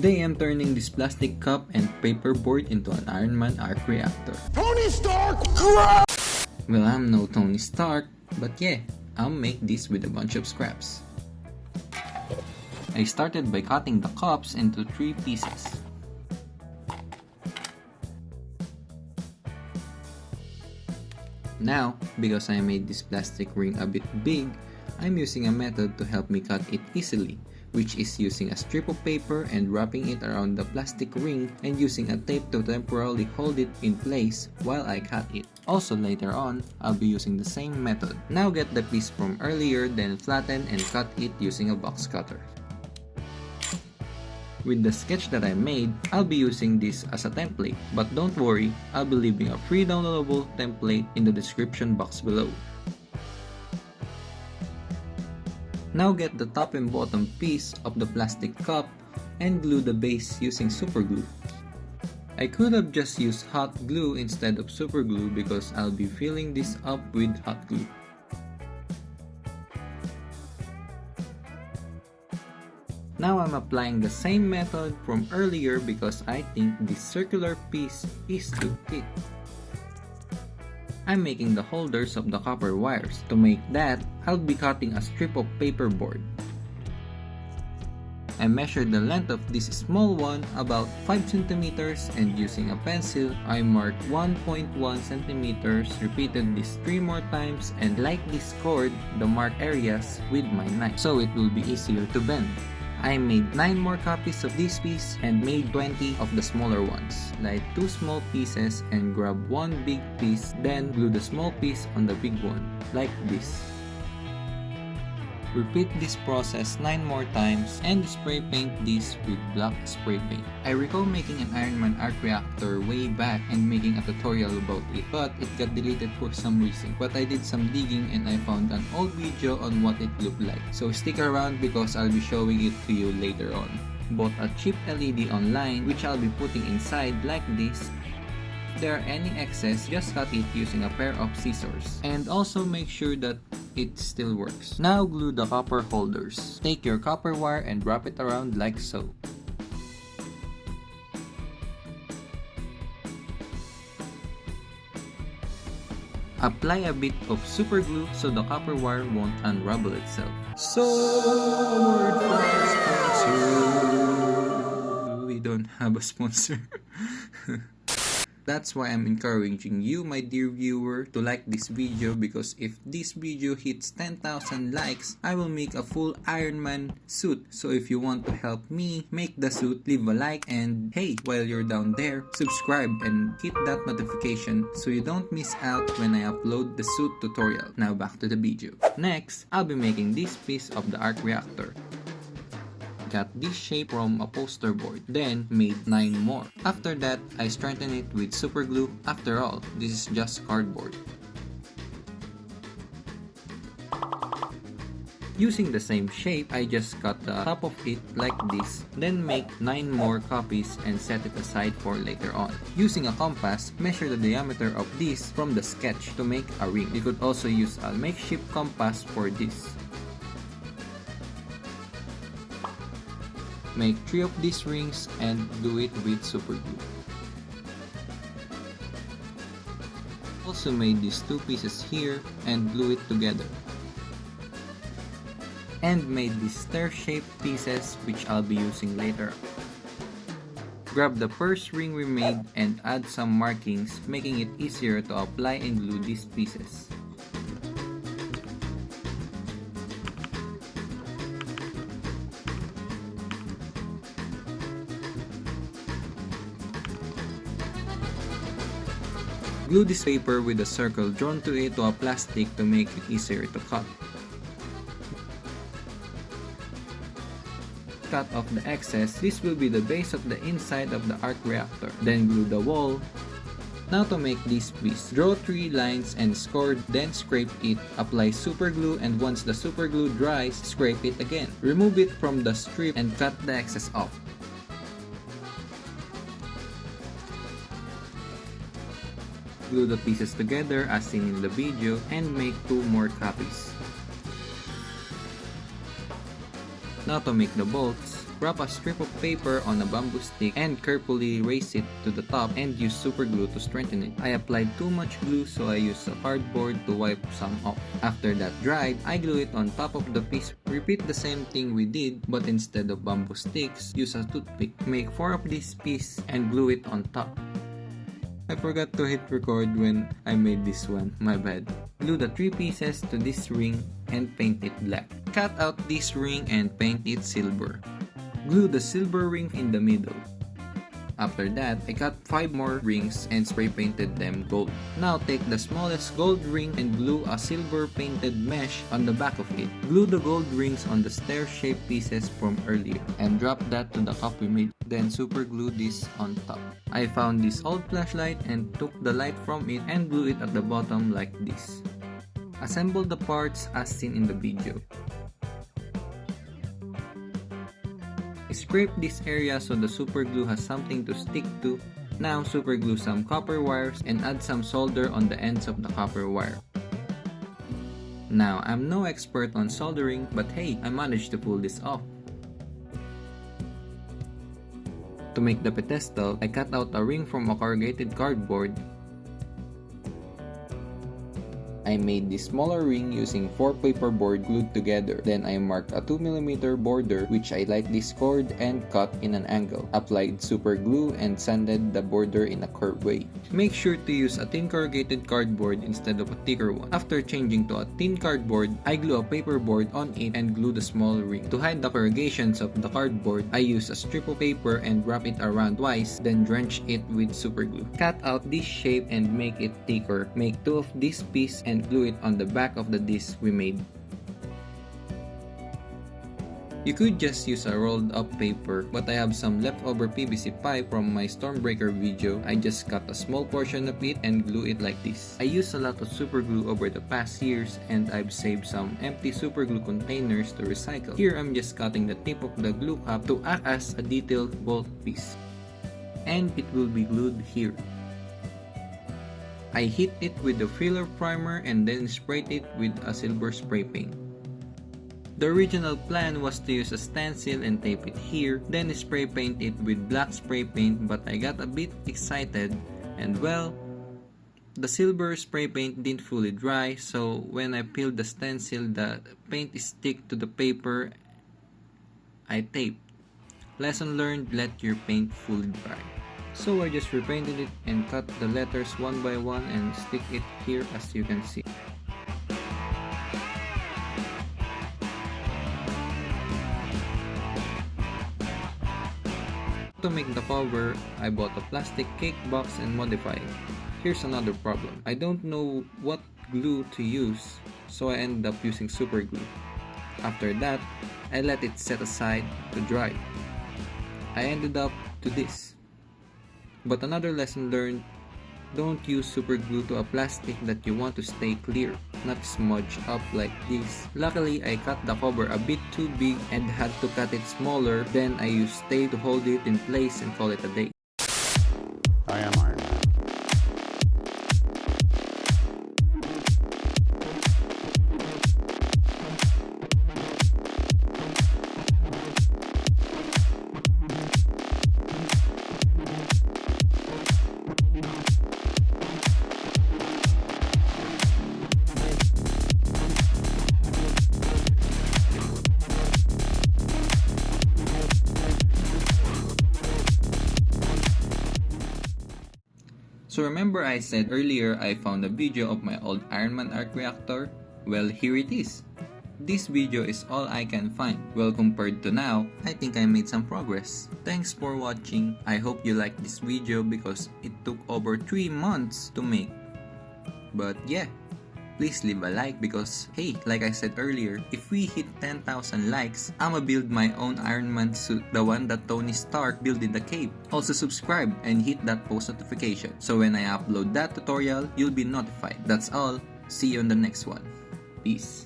Today I'm turning this plastic cup and paper board into an IronMan Arc Reactor. Tony Stark! Well, I'm no Tony Stark, but yeah, I'll make this with a bunch of scraps. I started by cutting the cups into 3 pieces. Now, because I made this plastic ring a bit big, I'm using a method to help me cut it easily, which is using a strip of paper and wrapping it around the plastic ring and using a tape to temporarily hold it in place while I cut it. Also later on, I'll be using the same method. Now get the piece from earlier, then flatten and cut it using a box cutter. With the sketch that I made, I'll be using this as a template, but don't worry, I'll be leaving a free downloadable template in the description box below. Now get the top and bottom piece of the plastic cup and glue the base using super glue. I could have just used hot glue instead of super glue because I'll be filling this up with hot glue. Now I'm applying the same method from earlier because I think this circular piece is too thick. I'm making the holders of the copper wires. To make that, I'll be cutting a strip of paper board. I measured the length of this small one about 5 cm and using a pencil, I marked 1.1 cm, repeated this 3 more times and lightly scored the marked areas with my knife so it will be easier to bend. I made 9 more copies of this piece and made 20 of the smaller ones. Light 2 small pieces and grab 1 big piece, then glue the small piece on the big one, like this. Repeat this process 9 more times and spray paint this with black spray paint. I recall making an IronMan Arc Reactor way back and making a tutorial about it, but it got deleted for some reason. But I did some digging and I found an old video on what it looked like. So stick around because I'll be showing it to you later on. Bought a cheap LED online which I'll be putting inside like this. If there are any excess, just cut it using a pair of scissors. And also make sure that it still works. Now glue the copper holders. Take your copper wire and wrap it around like so. Apply a bit of super glue so the copper wire won't unravel itself. So, word for a sponsor. We don't have a sponsor. That's why I'm encouraging you, my dear viewer, to like this video because if this video hits 10,000 likes, I will make a full Iron Man suit. So if you want to help me make the suit, leave a like and hey, while you're down there, subscribe and hit that notification so you don't miss out when I upload the suit tutorial. Now back to the video. Next, I'll be making this piece of the arc reactor. Got this shape from a poster board, then made 9 more. After that, I strengthened it with super glue. After all, this is just cardboard. Using the same shape, I just cut the top of it like this, then make 9 more copies and set it aside for later on. Using a compass, measure the diameter of this from the sketch to make a ring. You could also use a makeshift compass for this. Make 3 of these rings and do it with super glue. Also made these 2 pieces here and glue it together. And made these star-shaped pieces which I'll be using later. Grab the first ring we made and add some markings, making it easier to apply and glue these pieces. Glue this paper with a circle drawn to it to a plastic to make it easier to cut. Cut off the excess. This will be the base of the inside of the arc reactor. Then glue the wall. Now to make this piece, draw 3 lines and score, then scrape it. Apply super glue and once the super glue dries, scrape it again. Remove it from the strip and cut the excess off. Glue the pieces together as seen in the video and make 2 more copies. Now to make the bolts, Wrap a strip of paper on a bamboo stick and carefully raise it to the top and use super glue to strengthen it. I applied too much glue, so I used a cardboard to wipe some off. After that dried, I glue it on top of the piece. Repeat the same thing we did, but instead of bamboo sticks, use a toothpick. Make 4 of these pieces and glue it on top. I forgot to hit record when I made this one, my bad. Glue the 3 pieces to this ring and paint it black. Cut out this ring and paint it silver. Glue the silver ring in the middle. After that, I cut 5 more rings and spray painted them gold. Now take the smallest gold ring and glue a silver painted mesh on the back of it. Glue the gold rings on the stair-shaped pieces from earlier and drop that to the cup we made. Then super glue this on top. I found this old flashlight and took the light from it and glue it at the bottom like this. Assemble the parts as seen in the video. Scrape this area so the super glue has something to stick to. Now super glue some copper wires and add some solder on the ends of the copper wire. Now I'm no expert on soldering, but hey, I managed to pull this off. To make the pedestal, I cut out a ring from a corrugated cardboard. I made this smaller ring using 4 paperboard glued together. Then I marked a 2mm border which I lightly scored and cut in an angle. Applied super glue and sanded the border in a curved way. Make sure to use a thin corrugated cardboard instead of a thicker one. After changing to a thin cardboard, I glue a paperboard on it and glue the small ring. To hide the corrugations of the cardboard, I use a strip of paper and wrap it around twice, then drench it with super glue. Cut out this shape and make it thicker. Make 2 of this piece and glue it on the back of the disc we made. You could just use a rolled up paper, but I have some leftover PVC pipe from my Stormbreaker video. I just cut a small portion of it and glue it like this. I used a lot of super glue over the past years and I've saved some empty super glue containers to recycle. Here I'm just cutting the tip of the glue cap to act as a detailed bolt piece. And it will be glued here. I hit it with the filler primer and then sprayed it with a silver spray paint. The original plan was to use a stencil and tape it here, then spray paint it with black spray paint, but I got a bit excited and well, the silver spray paint didn't fully dry, so when I peeled the stencil, the paint stick to the paper. I taped. Lesson learned, let your paint fully dry. So I just repainted it and cut the letters one by one and stick it here as you can see. To make the cover, I bought a plastic cake box and modified it. Here's another problem. I don't know what glue to use, so I ended up using super glue. After that, I let it set aside to dry. I ended up to this. But another lesson learned, don't use super glue to a plastic that you want to stay clear, not smudge up like this. Luckily, I cut the cover a bit too big and had to cut it smaller, then I used tape to hold it in place and call it a day. I am Iron Man. So remember I said earlier I found a video of my old IronMan Arc Reactor? Well, here it is. This video is all I can find. Well, compared to now, I think I made some progress. Thanks for watching. I hope you liked this video because it took over 3 months to make. But yeah, please leave a like because hey, like I said earlier, if we hit 10,000 likes, I'ma build my own Iron Man suit, the one that Tony Stark built in the cave. Also subscribe and hit that post notification so when I upload that tutorial, you'll be notified. That's all. See you in the next one. Peace.